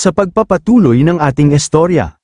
sa pagpapatuloy ng ating istorya.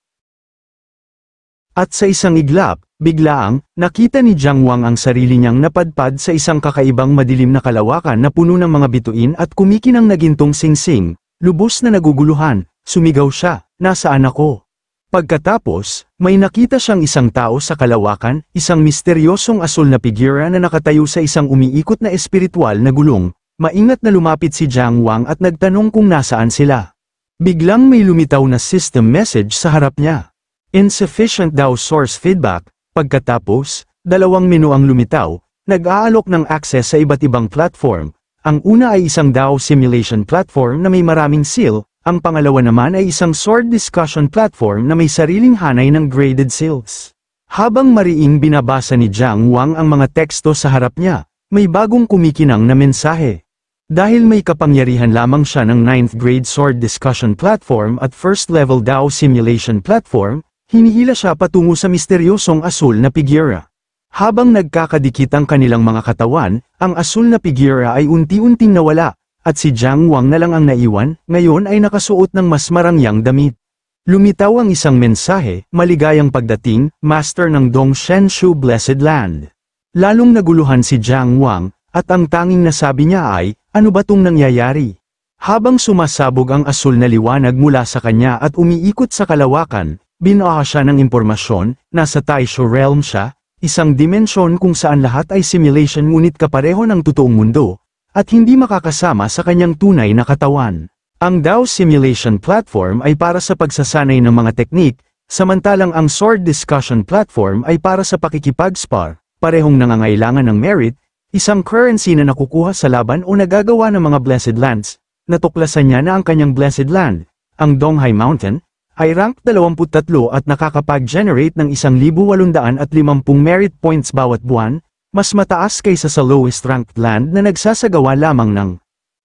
At sa isang iglap, biglaang, nakita ni Jiang Wang ang sarili niyang napadpad sa isang kakaibang madilim na kalawakan na puno ng mga bituin at kumikinang na gintong singsing. Lubos na naguguluhan, sumigaw siya, "Nasaan ako?" Pagkatapos, may nakita siyang isang tao sa kalawakan, isang misteryosong asul na figura na nakatayo sa isang umiikot na espiritual na gulong. Maingat na lumapit si Jiang Wang at nagtanong kung nasaan sila. Biglang may lumitaw na system message sa harap niya. Insufficient daw source feedback. Pagkatapos, dalawang menu ang lumitaw, nag-aalok ng access sa iba't ibang platform. Ang una ay isang DAO simulation platform na may maraming seal, ang pangalawa naman ay isang sword discussion platform na may sariling hanay ng graded seals. Habang mariing binabasa ni Jiang Wang ang mga teksto sa harap niya, may bagong kumikinang na mensahe. Dahil may kapangyarihan lamang siya ng 9th grade sword discussion platform at first level DAO simulation platform, hinihila siya patungo sa misteryosong asul na figura. Habang nagkakadikit ang kanilang mga katawan, ang asul na figura ay unti-unting nawala, at si Jiang Wang na lang ang naiwan, ngayon ay nakasuot ng mas marangyang damit. Lumitaw ang isang mensahe, "Maligayang pagdating, Master ng Dongshenshu Blessed Land." Lalong naguluhan si Jiang Wang, at ang tanging nasabi niya ay, "Ano ba tong nangyayari?" Habang sumasabog ang asul na liwanag mula sa kanya at umiikot sa kalawakan, binuha siya ng impormasyon, nasa Taisho Realm siya, isang dimensyon kung saan lahat ay simulation ngunit kapareho ng totoong mundo, at hindi makakasama sa kanyang tunay na katawan. Ang DAO simulation platform ay para sa pagsasanay ng mga teknik, samantalang ang sword discussion platform ay para sa pakikipag-spar, parehong nangangailangan ng merit, isang currency na nakukuha sa laban o nagagawa ng mga blessed lands. Natuklasan niya na ang kanyang blessed land, ang Donghai Mountain, ay rank 23 at nakakapag-generate ng 1,850 merit points bawat buwan, mas mataas kaysa sa lowest ranked land na nagsasagawa lamang ng.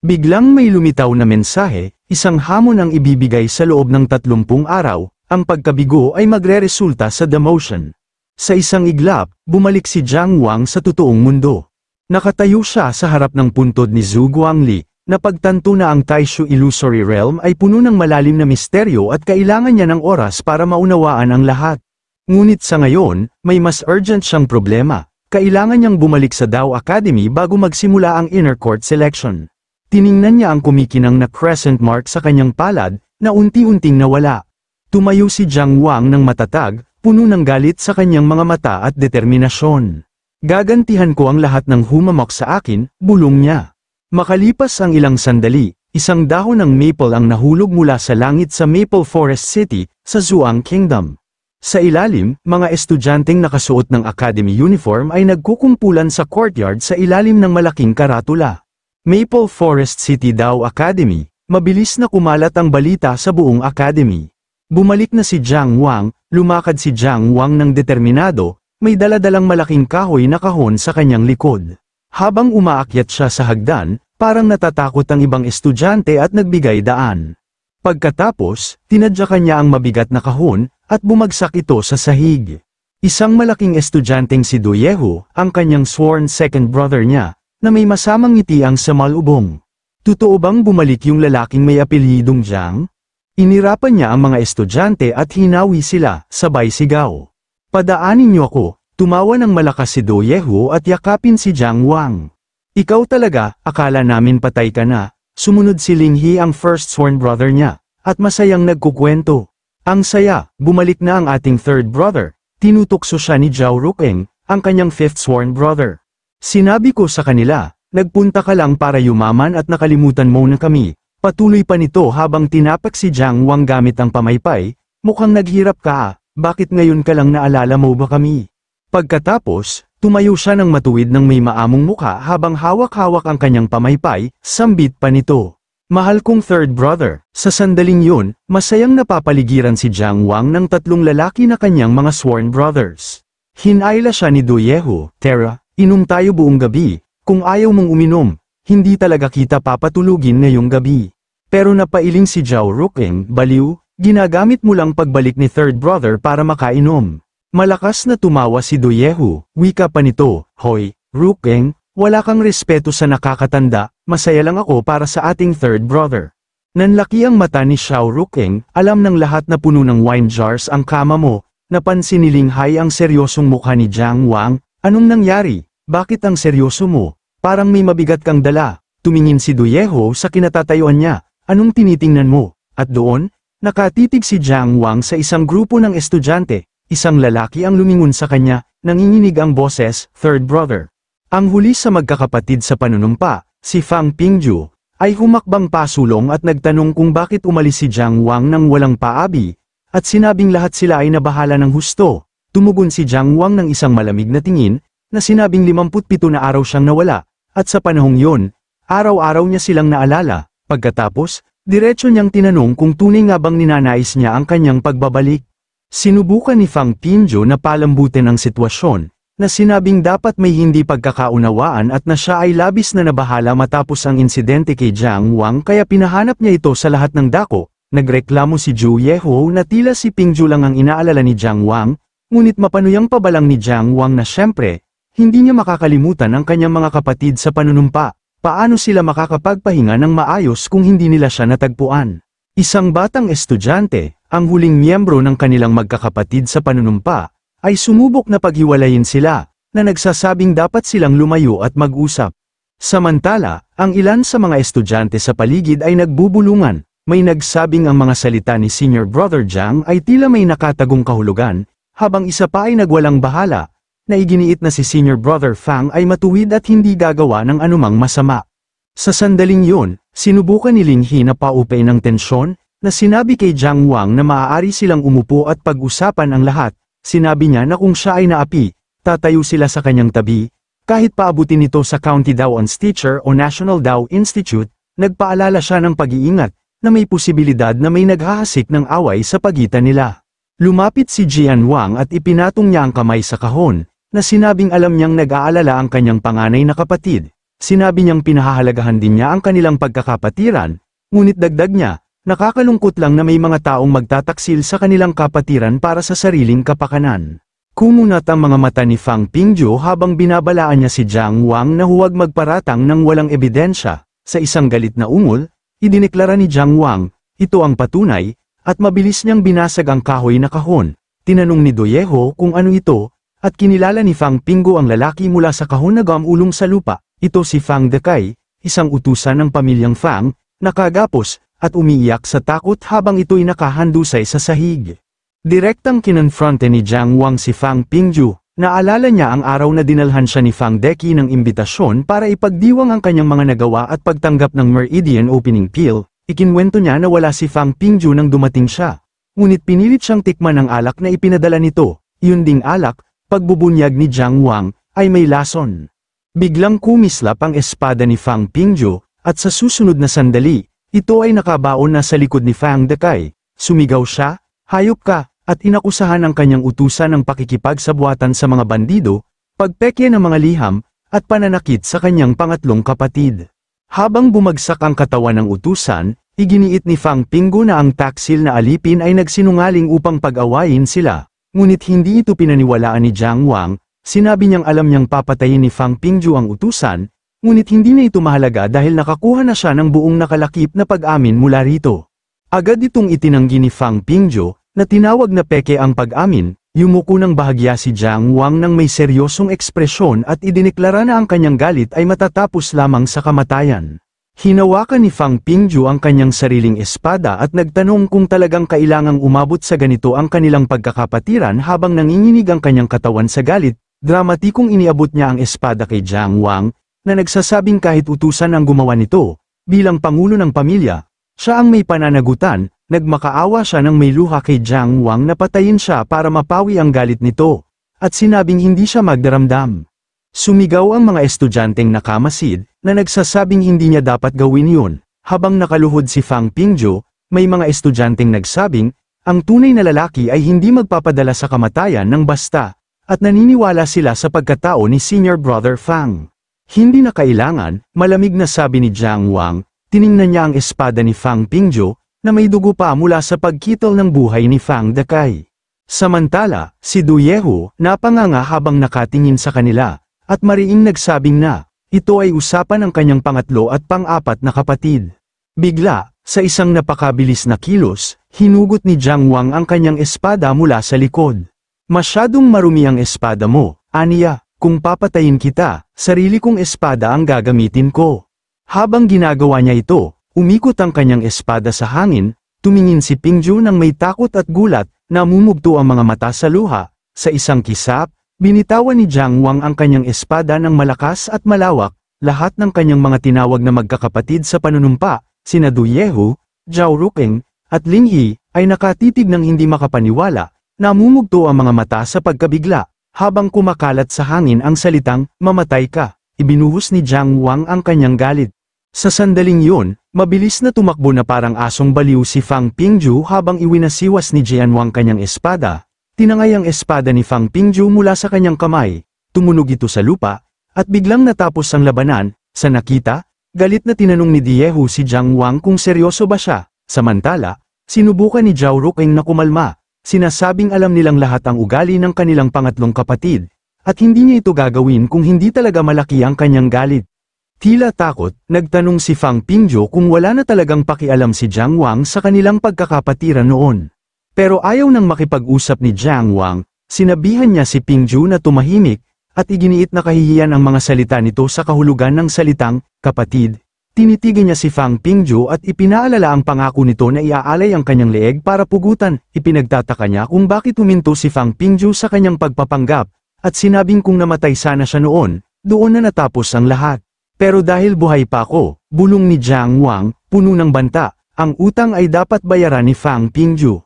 Biglang may lumitaw na mensahe, isang hamon ang ibibigay sa loob ng 30 araw, ang pagkabigo ay magreresulta sa demotion. Sa isang iglap, bumalik si Jiang Wang sa totoong mundo. Nakatayo siya sa harap ng puntod ni Zhu Guangli, napagtanto na ang Taisho Illusory Realm ay puno ng malalim na misteryo at kailangan niya ng oras para maunawaan ang lahat. Ngunit sa ngayon, may mas urgent siyang problema. Kailangan niyang bumalik sa DAO Academy bago magsimula ang inner court selection. Tiningnan niya ang kumikinang na crescent mark sa kanyang palad, na unti-unting nawala. Tumayo si Jiang Wang ng matatag, puno ng galit sa kanyang mga mata at determinasyon. "Gagantihan ko ang lahat ng humamok sa akin," bulong niya. Makalipas ang ilang sandali, isang dahon ng maple ang nahulog mula sa langit sa Maple Forest City, sa Zhuang Kingdom. Sa ilalim, mga estudyanteng nakasuot ng academy uniform ay nagkukumpulan sa courtyard sa ilalim ng malaking karatula. Maple Forest City DAO Academy, mabilis na kumalat ang balita sa buong academy. Bumalik na si Jiang Wang, lumakad si Jiang Wang ng determinado, may daladalang malaking kahoy na kahon sa kanyang likod. Habang umaakyat siya sa hagdan, parang natatakot ang ibang estudyante at nagbigay daan. Pagkatapos, tinadyakan niya ang mabigat na kahon, at bumagsak ito sa sahig. Isang malaking estudyanteng si Duyehu, ang kanyang sworn second brother niya, na may masamang ngiti ang samalubong. Totoo bang bumalik yung lalaking may apelyidong Jiang? Inirapan niya ang mga estudyante at hinawi sila, sabay sigaw. "Padaanin niyo ako." Tumawa ng malakas si Duyehu at yakapin si Jiang Wang. "Ikaw talaga, akala namin patay ka na." Sumunod si Linghi ang first sworn brother niya, at masayang nagkukwento. "Ang saya, bumalik na ang ating third brother." Tinutokso siya ni Zhao Rukeng, ang kanyang fifth sworn brother. "Sinabi ko sa kanila, nagpunta ka lang para yumaman at nakalimutan mo na kami." Patuloy pa nito habang tinapak si Jiang Wang gamit ang pamaypay, "Mukhang naghirap ka, bakit ngayon ka lang naalala mo ba kami?" Pagkatapos, tumayo siya ng matuwid ng may maamong muka habang hawak-hawak ang kanyang pamaypay, sambit pa nito. "Mahal kong third brother." Sa sandaling yun, masayang napapaligiran si Jiang Wang ng 3 lalaki na kanyang mga sworn brothers. Hinayla siya ni Duyehu, "Tara, inom tayo buong gabi, kung ayaw mong uminom, hindi talaga kita papatulugin ngayong gabi." Pero napailing si Zhao Rukeng, "Baliw, ginagamit mo lang pagbalik ni third brother para makainom." Malakas na tumawa si Duyehu, wika pa nito, "Hoy, Rukeng, wala kang respeto sa nakakatanda, masaya lang ako para sa ating third brother." Nanlaki ang mata ni Xiao Ruqing, alam ng lahat na puno ng wine jars ang kama mo. Napansin ni Ling Hai ang seryosong mukha ni Jiang Wang. Anong nangyari? Bakit ang seryoso mo? Parang may mabigat kang dala. Tumingin si Du Yeho sa kinatatayuan niya. Anong tinitingnan mo? At doon, nakatitig si Jiang Wang sa isang grupo ng estudyante. Isang lalaki ang lumingon sa kanya, nanginginig ang boses, third brother. Ang huli sa magkakapatid sa panunumpa, si Fang Pingju, ay humakbang pasulong at nagtanong kung bakit umalis si Jiang Wang nang walang paabi, at sinabing lahat sila ay nabahala ng husto. Tumugon si Jiang Wang ng isang malamig na tingin, na sinabing 57 na araw siyang nawala, at sa panahong yon, araw-araw niya silang naalala. Pagkatapos, diretso niyang tinanong kung tunay nga bang ninanais niya ang kanyang pagbabalik. Sinubukan ni Fang Pingju na palambutin ang sitwasyon, na sinabing dapat may hindi pagkakaunawaan at na siya ay labis na nabahala matapos ang insidente kay Jiang Wang kaya pinahanap niya ito sa lahat ng dako. Nagreklamo si Zhu Yeho na tila si Pingju lang ang inaalala ni Jiang Wang, ngunit mapanuyang pabalang ni Jiang Wang na siyempre, hindi niya makakalimutan ang kanyang mga kapatid sa panunumpa. Paano sila makakapagpahinga ng maayos kung hindi nila siya natagpuan? Isang batang estudyante, ang huling miyembro ng kanilang magkakapatid sa panunumpa, ay sumubok na paghiwalayin sila, na nagsasabing dapat silang lumayo at mag-usap. Samantala, ang ilan sa mga estudyante sa paligid ay nagbubulungan, may nagsabing ang mga salita ni Senior Brother Jiang ay tila may nakatagong kahulugan, habang isa pa ay nagwalang bahala, na iginiit na si Senior Brother Fang ay matuwid at hindi gagawa ng anumang masama. Sa sandaling yun, sinubukan ni Ling He na paupay ng tensyon, na sinabi kay Jiang Wang na maaari silang umupo at pag-usapan ang lahat. Sinabi niya na kung siya ay naapi, tatayo sila sa kanyang tabi, kahit paabutin ito sa County Daoans Teacher o National Dao Institute, nagpaalala siya ng pag-iingat, na may posibilidad na may naghahasik ng away sa pagitan nila. Lumapit si Jian Wang at ipinatong niya ang kamay sa kahon, na sinabing alam niyang nag-aalala ang kanyang panganay na kapatid. Sinabi niyang pinahahalagahan din niya ang kanilang pagkakapatiran, ngunit dagdag niya, nakakalungkot lang na may mga taong magtataksil sa kanilang kapatiran para sa sariling kapakanan. Kumunat ang mga mata ni Fang Pingju habang binabalaan niya si Jiang Wang na huwag magparatang ng walang ebidensya. Sa isang galit na ungol, idineklara ni Jiang Wang, ito ang patunay, at mabilis niyang binasag ang kahoy na kahon. Tinanong ni Du Yeho kung ano ito, at kinilala ni Fang Pingju ang lalaki mula sa kahon na gamulong sa lupa. Ito si Fang Dekai, isang utusan ng pamilyang Fang, nakagapos, at umiiyak sa takot habang ito'y nakahandusay sa sahig. Direktang kinonfronte ni Jiang Wang si Fang Pingju, naalala niya ang araw na dinalhan siya ni Fang Deki ng imbitasyon para ipagdiwang ang kanyang mga nagawa at pagtanggap ng Meridian Opening Pill. Ikinwento niya na wala si Fang Pingju nang dumating siya. Ngunit pinilit siyang tikman ang alak na ipinadala nito. Yun ding alak, pagbubunyag ni Jiang Wang, ay may lason. Biglang kumislap ang espada ni Fang Pingju, at sa susunod na sandali, ito ay nakabaon na sa likod ni Fang Dekai. Sumigaw siya, hayop ka, at inakusahan ang kanyang utusan ng pakikipagsabuatan sa mga bandido, pagpekye ng mga liham, at pananakit sa kanyang pangatlong kapatid. Habang bumagsak ang katawan ng utusan, iginiit ni Fang Pingju na ang taksil na alipin ay nagsinungaling upang pag-awayin sila, ngunit hindi ito pinaniwalaan ni Jiang Wang. Sinabi niyang alam niyang papatayin ni Fang Pingju ang utusan, ngunit hindi na ito mahalaga dahil nakakuha na siya ng buong nakalakip na pag-amin mula rito. Agad itong itinanggi ni Fang Pingju, na tinawag na peke ang pag-amin, yumuko ng bahagya si Jiang Wang nang may seryosong ekspresyon at idineklara na ang kanyang galit ay matatapos lamang sa kamatayan. Hinawakan ni Fang Pingju ang kanyang sariling espada at nagtanong kung talagang kailangang umabot sa ganito ang kanilang pagkakapatiran habang nanginginig ang kanyang katawan sa galit. Dramatikong iniabot niya ang espada kay Jiang Wang, na nagsasabing kahit utusan ang gumawa nito, bilang pangulo ng pamilya, siya ang may pananagutan. Nagmakaawa siya ng may luha kay Jiang Wang na patayin siya para mapawi ang galit nito, at sinabing hindi siya magdaramdam. Sumigaw ang mga estudyanteng nakamasid, na nagsasabing hindi niya dapat gawin yun. Habang nakaluhod si Fang Pingju, may mga estudyanteng nagsabing, ang tunay na lalaki ay hindi magpapadala sa kamatayan ng basta, at naniniwala sila sa pagkatao ni Senior Brother Fang. Hindi na kailangan, malamig na sabi ni Jiang Wang, tiningnan niya ang espada ni Fang Pingju, na may dugo pa mula sa pagkitol ng buhay ni Fang Dekai. Samantala, si Du Yeho, napanganga habang nakatingin sa kanila, at mariing nagsabing na, ito ay usapan ng kanyang pangatlo at pang-apat na kapatid. Bigla, Sa isang napakabilis na kilos, hinugot ni Jiang Wang ang kanyang espada mula sa likod. Masyadong marumi ang espada mo, aniya, kung papatayin kita, sarili kong espada ang gagamitin ko. Habang ginagawa niya ito, umikot ang kanyang espada sa hangin, tumingin si Pingju nang may takot at gulat, namumugto ang mga mata sa luha. Sa isang kisap, binitawan ni Jiang Wang ang kanyang espada ng malakas at malawak. Lahat ng kanyang mga tinawag na magkakapatid sa panunumpa, sina Du Yehu, Zhao Ruqing, at Ling Yi, ay nakatitig ng hindi makapaniwala. Namumugto ang mga mata sa pagkabigla, habang kumakalat sa hangin ang salitang, "Mamatay ka." Ibinuhos ni Jiang Wang ang kanyang galit. Sa sandaling yun, mabilis na tumakbo na parang asong baliw si Fang Pingju habang iwinasiwas ni Jian Wang kanyang espada. Tinangay ang espada ni Fang Pingju mula sa kanyang kamay, tumunog ito sa lupa, at biglang natapos ang labanan. Sa nakita, galit na tinanong ni Diehu si Jiang Wang kung seryoso ba siya. Samantala, sinubukan ni Zhao Ruqing na kumalma. Sinasabing alam nilang lahat ang ugali ng kanilang pangatlong kapatid, at hindi niya ito gagawin kung hindi talaga malaki ang kanyang galit. Tila takot, nagtanong si Fang Pingju kung wala na talagang pakialam si Jiang Wang sa kanilang pagkakapatiran noon. Pero ayaw nang makipag-usap ni Jiang Wang, sinabihan niya si Pingju na tumahimik, at iginiit na kahihiyan ang mga salita nito sa kahulugan ng salitang, kapatid. Tinitigan niya si Fang Pingju at ipinaalala ang pangako nito na iaalay ang kanyang leeg para pugutan. Ipinagtataka niya kung bakit huminto si Fang Pingju sa kanyang pagpapanggap, at sinabing kung namatay sana siya noon, doon na natapos ang lahat. Pero dahil buhay pa ako, bulong ni Jiang Wang, puno ng banta, ang utang ay dapat bayaran ni Fang Pingju.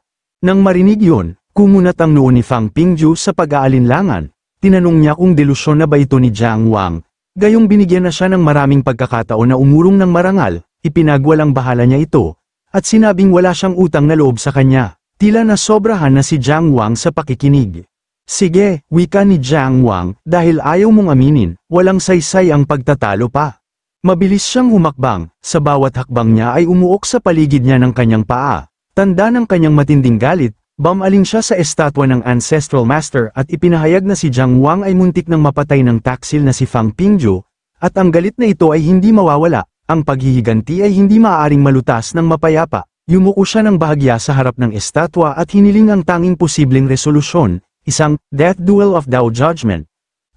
Nang marinig yun, kumunat ang noo ni Fang Pingju sa pag-aalinlangan. Tinanong niya kung delusyon na ba ito ni Jiang Wang. Gayong binigyan na siya ng maraming pagkakataon na umurong ng marangal, ipinagwalang bahala niya ito, at sinabing wala siyang utang na loob sa kanya. Tila nasobrahan na si Jiang Wang sa pakikinig. Sige, wika ni Jiang Wang, dahil ayaw mong aminin, walang saysay ang pagtatalo pa. Mabilis siyang humakbang, sa bawat hakbang niya ay umuok sa paligid niya ng kanyang paa. Tanda ng kanyang matinding galit, bumaling siya sa estatwa ng Ancestral Master at ipinahayag na si Jiang Wang ay muntik ng mapatay ng taksil na si Fang Pingju, at ang galit na ito ay hindi mawawala, ang paghihiganti ay hindi maaaring malutas ng mapayapa. Yumuko siya ng bahagya sa harap ng estatwa at hiniling ang tanging posibleng resolusyon, isang death duel of Dao Judgment.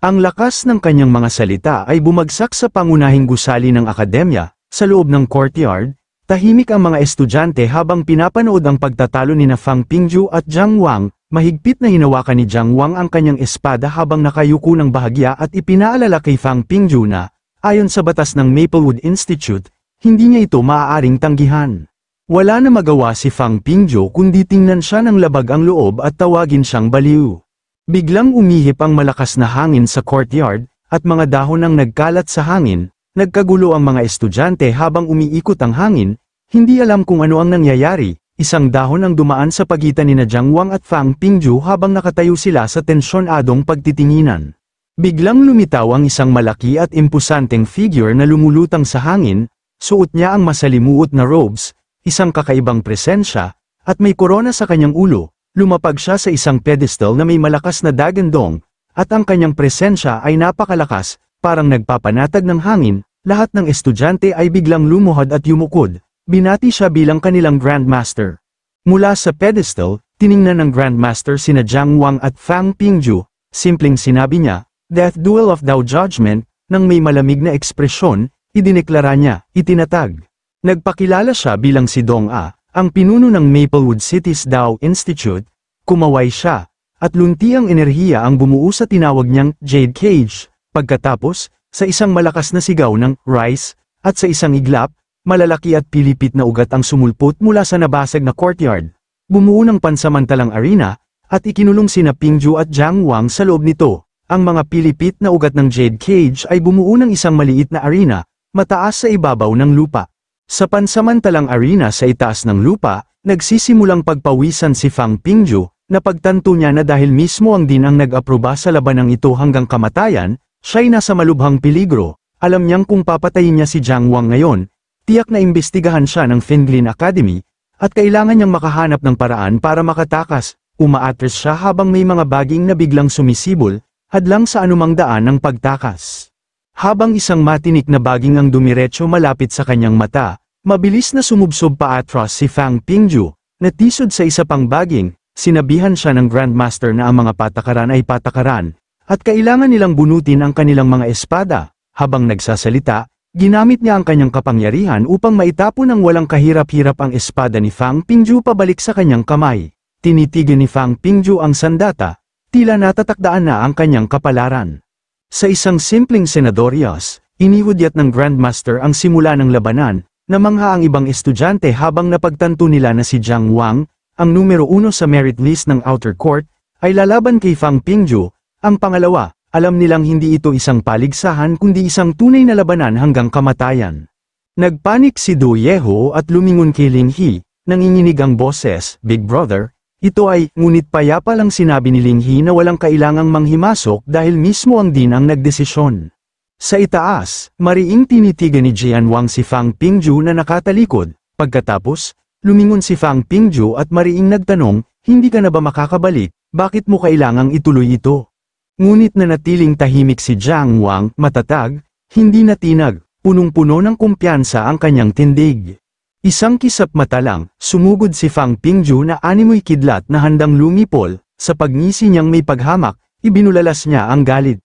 Ang lakas ng kanyang mga salita ay bumagsak sa pangunahing gusali ng akademya, sa loob ng courtyard. Tahimik ang mga estudyante habang pinapanood ang pagtatalo ni Fang Pingju at Jiang Wang. Mahigpit na hinawakan ni Jiang Wang ang kanyang espada habang nakayuko ng bahagya at ipinaalala kay Fang Pingju na, ayon sa batas ng Maplewood Institute, hindi niya ito maaaring tanggihan. Wala na magawa si Fang Pingju kundi tingnan siya ng labag ang loob at tawagin siyang baliw. Biglang umihip ang malakas na hangin sa courtyard, at mga dahon ang nagkalat sa hangin. Nagkagulo ang mga estudyante habang umiikot ang hangin, hindi alam kung ano ang nangyayari. Isang dahon ang dumaan sa pagitan ni Jiang Wang at Fang Pingju habang nakatayo sila sa tensyonadong pagtitinginan. Biglang lumitaw ang isang malaki at impusanteng figure na lumulutang sa hangin, suot niya ang masalimuot na robes, isang kakaibang presensya, at may korona sa kanyang ulo. Lumapag siya sa isang pedestal na may malakas na dagandong, at ang kanyang presensya ay napakalakas. Parang nagpapanatag ng hangin, lahat ng estudyante ay biglang lumuhod at yumukod. Binati siya bilang kanilang Grandmaster. Mula sa pedestal, tiningnan ng Grandmaster sina Jiang Wang at Fang Pingju. Simpleng sinabi niya, "Death Duel of Dao Judgment," nang may malamig na ekspresyon, idineklara niya, itinatag. Nagpakilala siya bilang si Dong A, ang pinuno ng Maplewood City's Dao Institute. Kumaway siya, at lunti ang enerhiya ang bumuo sa tinawag niyang Jade Cage. Pagkatapos, sa isang malakas na sigaw ng "Rise," at sa isang iglap, malalaki at pilipit na ugat ang sumulpot mula sa nabasag na courtyard. Bumuo ng pansamantalang arena, at ikinulong sina Pingju at Jiang Wang sa loob nito. Ang mga pilipit na ugat ng Jade Cage ay bumuo ng isang maliit na arena, mataas sa ibabaw ng lupa. Sa pansamantalang arena sa itaas ng lupa, nagsisimulang pagpawisan si Fang Pingju, na pagtanto niya na dahil mismo ang din ang nag-aproba sa labanang ito hanggang kamatayan, siya'y nasa malubhang peligro. Alam niyang kung papatayin niya si Jiang Wang ngayon, tiyak na imbestigahan siya ng Finglin Academy, at kailangan niyang makahanap ng paraan para makatakas. Umaatras siya habang may mga baging na biglang sumisibol, hadlang sa anumang daan ng pagtakas. Habang isang matinik na baging ang dumiretso malapit sa kanyang mata, Mabilis na sumubsob pa atras si Fang Pingju, natisod sa isa pang baging, sinabihan siya ng Grandmaster na ang mga patakaran ay patakaran, at kailangan nilang bunutin ang kanilang mga espada. Habang nagsasalita, ginamit niya ang kanyang kapangyarihan upang maitapon ng walang kahirap-hirap ang espada ni Fang Pingju pabalik sa kanyang kamay. Tinitigan ni Fang Pingju ang sandata, tila natatakdaan na ang kanyang kapalaran. Sa isang simpleng senadoryas, inihudyat ng Grandmaster ang simula ng labanan, namangha ang ibang estudyante habang napagtanto nila na si Jiang Wang, ang numero 1 sa merit list ng Outer Court, ay lalaban kay Fang Pingju. Ang pangalawa, alam nilang hindi ito isang paligsahan kundi isang tunay na labanan hanggang kamatayan. Nagpanik si Do Yeho at lumingon kay Ling He, nanginginig ang boses, "Big Brother." Ito ay, ngunit payapa lang sinabi ni Ling He na walang kailangang manghimasok dahil mismo ang Dean ang nagdesisyon. Sa itaas, mariing tinitigan ni Jian Wang si Fang Pingju na nakatalikod. Pagkatapos, lumingon si Fang Pingju at mariing nagtanong, "Hindi ka na ba makakabalik, bakit mo kailangang ituloy ito?" Ngunit nanatiling tahimik si Jiang Wang, matatag, hindi natinag, punong-puno ng kumpiyansa ang kanyang tindig. Isang kisap mata lang, sumugod si Fang Pingju na animoy kidlat na handang lumipol, sa pagngisi niyang may paghamak, ibinulalas niya ang galit.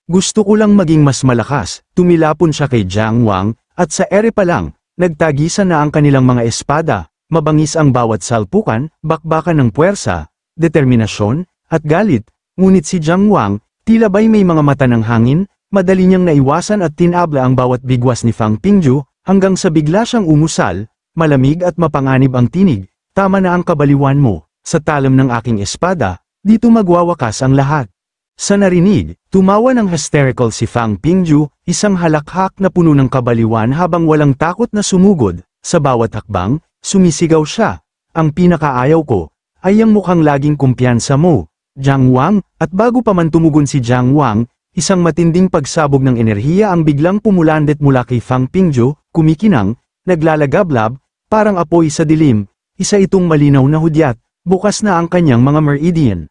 "Gusto ko lang maging mas malakas," tumilapon siya kay Jiang Wang, at sa ere pa lang, nagtagisan na ang kanilang mga espada, mabangis ang bawat salpukan, bakbakan ng puwersa, determinasyon, at galit, ngunit si Jiang Wang, tila ba'y may mga mata ng hangin, madali niyang naiwasan at tinabla ang bawat bigwas ni Fang Pingju, hanggang sa bigla siyang umusal. "Malamig at mapanganib ang tinig, tama na ang kabaliwan mo, sa talam ng aking espada, dito magwawakas ang lahat." Sa narinig, tumawa ng hysterical si Fang Pingju, isang halakhak na puno ng kabaliwan habang walang takot na sumugod, sa bawat hakbang, sumisigaw siya, "Ang pinakaayaw ko, ay ang mukhang laging kumpiyansa mo, Jiang Wang." At bago pa man tumugon si Jiang Wang, isang matinding pagsabog ng enerhiya ang biglang pumulandet mula kay Fang Pingju, kumikinang, naglalagablab, parang apoy sa dilim, isa itong malinaw na hudyat, bukas na ang kanyang mga meridian.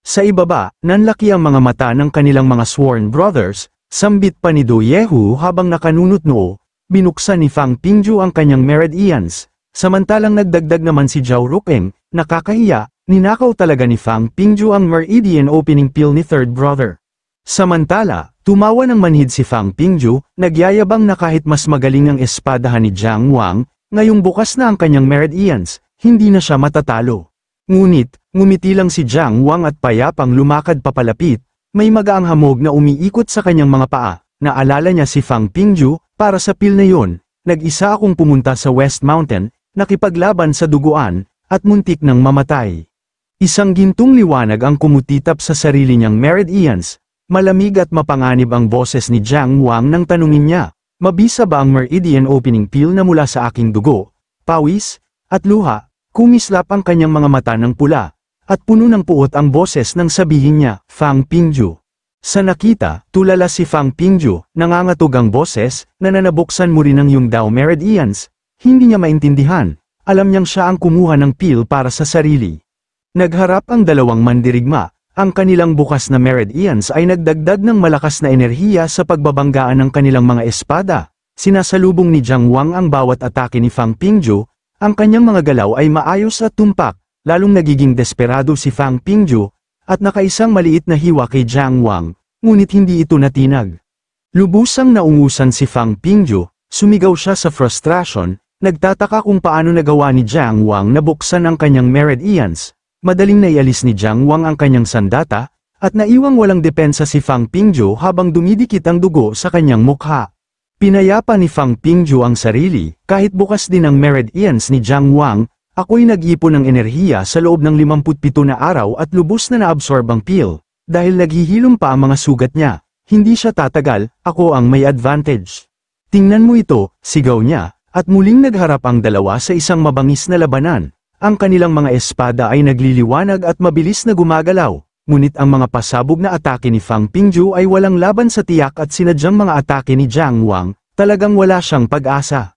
Sa ibaba, nanlaki ang mga mata ng kanilang mga sworn brothers, sambit pa ni Do Yehu habang nakanunot noo, binuksan ni Fang Pingju ang kanyang meridians, samantalang nagdagdag naman si Zhao Rukeng, nakakahiya, ninakaw talaga ni Fang Pingju ang meridian opening pill ni third brother. Samantala, tumawa ng manhid si Fang Pingju, nagyayabang na kahit mas magaling ang espadahan ni Jiang Wang, ngayong bukas na ang kanyang meridians, hindi na siya matatalo. Ngunit, ngumiti lang si Jiang Wang at payapang lumakad papalapit, may magaang hamog na umiikot sa kanyang mga paa. Naalala niya si Fang Pingju, para sa pil na yon, nag-isa akong pumunta sa West Mountain, nakipaglaban sa duguan, at muntik nang mamatay. Isang gintong liwanag ang kumutitap sa sarili niyang meridians, malamig at mapanganib ang boses ni Jiang Wang nang tanungin niya, "Mabisa ba ang meridian opening pill na mula sa aking dugo, pawis, at luha?" Kumislap ang kanyang mga mata ng pula, at puno ng puot ang boses nang sabihin niya, "Fang Pingju." Sa nakita, tulala si Fang Pingju, nangangatog ang boses, na nanabuksan mo rin ang iyong Dao Meridians. Hindi niya maintindihan, alam niyang siya ang kumuha ng pill para sa sarili. Nagharap ang dalawang mandirigma, ang kanilang bukas na meridians ay nagdagdag ng malakas na enerhiya sa pagbabanggaan ng kanilang mga espada. Sinasalubong ni Jiang Wang ang bawat atake ni Fang Pingju, ang kanyang mga galaw ay maayos at tumpak, lalong nagiging desperado si Fang Pingju, at nakaisang maliit na hiwa kay Jiang Wang, ngunit hindi ito natinag. Lubusang naungusan si Fang Pingju, sumigaw siya sa frustration, nagtataka kung paano nagawa ni Jiang Wang na buksan ang kanyang meridians. Madaling naialis ni Jiang Wang ang kanyang sandata, at naiwang walang depensa si Fang Pingju habang dumidikit ang dugo sa kanyang mukha. Pinayapa ni Fang Pingju ang sarili, kahit bukas din ang meridians ni Jiang Wang, ako'y nag-ipon ng enerhiya sa loob ng 57 na araw at lubos na naabsorb ang pill. Dahil naghihilom pa ang mga sugat niya, hindi siya tatagal, ako ang may advantage. Tingnan mo ito, sigaw niya, at muling nagharap ang dalawa sa isang mabangis na labanan. Ang kanilang mga espada ay nagliliwanag at mabilis na gumagalaw, ngunit ang mga pasabog na atake ni Fang Pingju ay walang laban sa tiyak at sinadyang mga atake ni Jiang Wang, talagang wala siyang pag-asa.